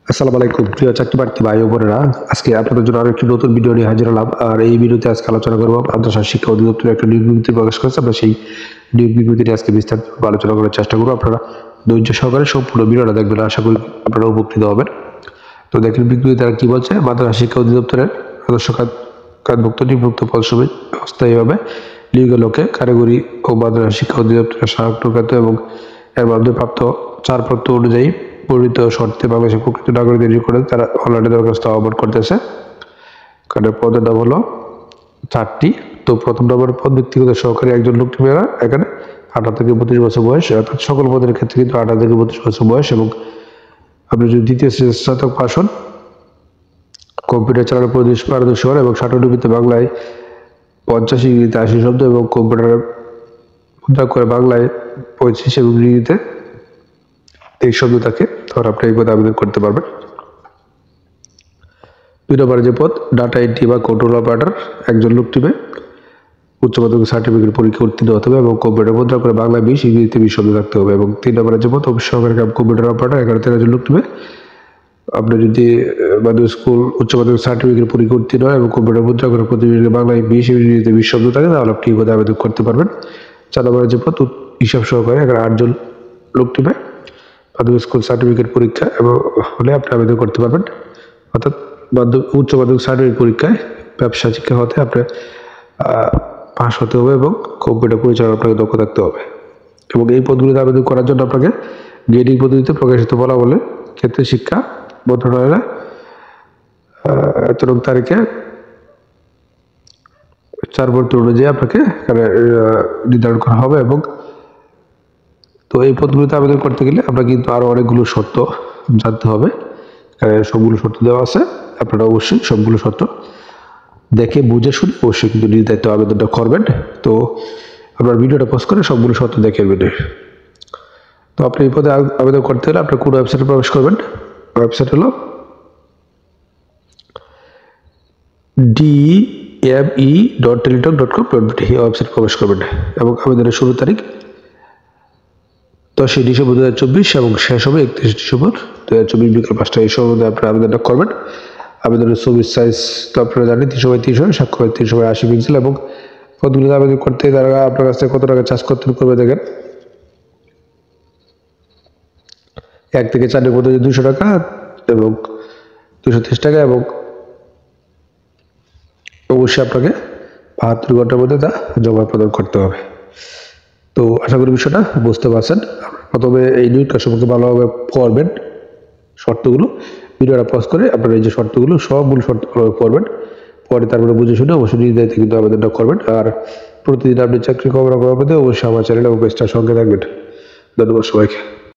আসসালামু আলাইকুম প্রিয় চাকরি প্রার্থী ভাই ও বোনেরা, আজকে আপনাদের জন্য আরো একটি নতুন ভিডিও নিয়ে হাজির হলাম। আর এই ভিডিওতে আজকে আলোচনা করব মাদ্রাসা শিক্ষা অধিদপ্তর একটা নিয়োগ বিজ্ঞপ্তি প্রকাশ করেছে। আমরা সেই নিয়োগ বিজ্ঞপ্তি নিয়ে আজকে বিস্তারিত আলোচনা করার চেষ্টা করবো। আপনারা ধৈর্য সহকারে সম্পূর্ণ ভিডিওটা দেখবেন, আশা করি আপনারা উপকৃত হবেন। তো দেখেন বিজ্ঞপ্তি তারা কি বলছে। মাদ্রাসা শিক্ষা অধিদপ্তরের সদস্য কাজভুক্ত নিম্নোক্ত পদসমূহে অস্থায়ীভাবে নিয়োগের লক্ষ্যে কারিগরি ও মাদ্রাসা শিক্ষা অধিদপ্তরের স্বায়ত্তশাসিত এবং এর মাধ্যমে প্রাপ্ত ছাড়পত্র অনুযায়ী পরিণত শর্তে বাংলাদেশের প্রকৃত নাগরিকদের নিয়োগ করে তারা অনলাইনে দরখাস্ত আহ্বান করতেছে। কারণ পদের নাম হলো 4টি। তো প্রথম নম্বর পদ ব্যক্তিগত সহকারী একজন লোক নিবেরা, এখানে 18 থেকে 32 বছর বয়স, অর্থাৎ সকল পদের ক্ষেত্রে কিন্তু 18 থেকে 32 বছর বয়স। এবং আপনি যদি দ্বিতীয় শ্রেণীর স্নাতক পাস হন, কম্পিউটার চালানোর পারদর্শী হন এবং ষাটলিপিতে বাংলায় 85, ইংরেজিতে 80 শব্দ এবং কম্পিউটারে মুদ্রা করে বাংলায় 25 এবং ইংরেজিতে 23 শব্দ থাকে, তাহলে আপনি এই পদে আবেদন করতে পারবেন। 2 নম্বরে যে পদ ডাটা এন্ট্রি বা কন্ট্রোল অপারেটর একজন লোক টিমে উচ্চ মাধ্যমিক সার্টিফিকেট পরীক্ষা উত্তীর্ণ হতে হবে এবং কম্পিউটার মুদ্রা করে বাংলায় 20, ইংরেজিতে 20 শব্দ থাকতে হবে। এবং 3 নম্বরে যে পদ অফিস সহকারী কম্পিউটার অপারেটর 11-13 লোক টিমে আপনি যদি মাধ্যমিক স্কুল উচ্চ মাধ্যমিক সার্টিফিকেট পরীক্ষা উত্তীর্ণ হয় এবং কম্পিউটার মুদ্রা করে প্রতি মিনিটে বাংলায় 20, ইংরেজিতে 20 শব্দ থাকে, তাহলে আপনি এই পদে আবেদন করতে পারবেন। 4 নম্বরে যে পদ হিসাব সহকারী 8 লোক টিমে মাধ্যমিক স্কুল সার্টিফিকেট পরীক্ষা এবং হলে আপনি আবেদন করতে পারবেন। অর্থাৎ উচ্চ মাধ্যমিক সার্টিফিকেট পরীক্ষায় ব্যবসা শিক্ষা হতে আপনি পাস হতে হবে এবং কম্পিউটার পরিচালনা আপনাকে দক্ষ থাকতে হবে। এবং এই পদগুলিতে আবেদন করার জন্য আপনাকে গ্রেডিং পদ্ধতিতে প্রকাশিত ফলাফলের ক্ষেত্রে শিক্ষা মন্ত্রণালয়ের 13 তারিখে 4 ভর্তি অনুযায়ী আপনাকে নির্ধারণ করা হবে। এবং তো এই পদগুলিতে আবেদন করতে গেলে আপনাকে কিন্তু আরো অনেকগুলো শর্ত জানতে হবে। সবগুলো শর্ত দেওয়া আছে, আপনারা অবশ্যই সবগুলো শর্ত দেখে বুঝে শুনে অবশ্যই কিন্তু নির্ধারিত আবেদনটা করবেন। তো আপনার ভিডিওটা পোস্ট করে সবগুলো শর্ত দেখে নেবেন। তো আপনি এই পদে আবেদন করতে হলে আপনি কোন ওয়েবসাইটে প্রবেশ করবেন? ওয়েবসাইট হলো dme.teletalk.com.pt, এই ওয়েবসাইটে প্রবেশ করবেন এবং আবেদনের শুরু তারিখ 10 ডিসেম্বর 2024 এবং শেষ হবে 31 ডিসেম্বর 2024 বিকাল 5টায়। এই সময় আপনারা আবেদনটা করবেন। আবেদনের ছবির সাইজ তো আপনারা জানেন 300x300, স্বাক্ষর 380 পিক্সেল। এবং পদগুলিতে আবেদন করতে তারা আপনার কাছ থেকে কত টাকা চার্জ করবে দেখেন। 1 থেকে 4 পদে 200 টাকা এবং 230 টাকা, এবং অবশ্যই আপনাকে 72 ঘন্টার মধ্যে তা জমা প্রদান করতে হবে। তো আশা করি বিষয়টা বুঝতে পারছেন। প্রথমে এই নিয়োগটা সম্পর্কে ভালোভাবে পড়বেন, শর্তগুলো ভিডিওটা পজ করে আপনারা এই যে শর্তগুলো সবগুলো শর্তগুলো পড়বেন, পরে তারপরে বুঝে শুনে অবশ্যই নির্ধারিত কিন্তু আবেদনটা করবেন। আর প্রতিদিন আপনি চাকরি খবর পেতে অবশ্যই আমার চ্যানেল এবং পেজটার সঙ্গে থাকবেন। ধন্যবাদ সবাইকে।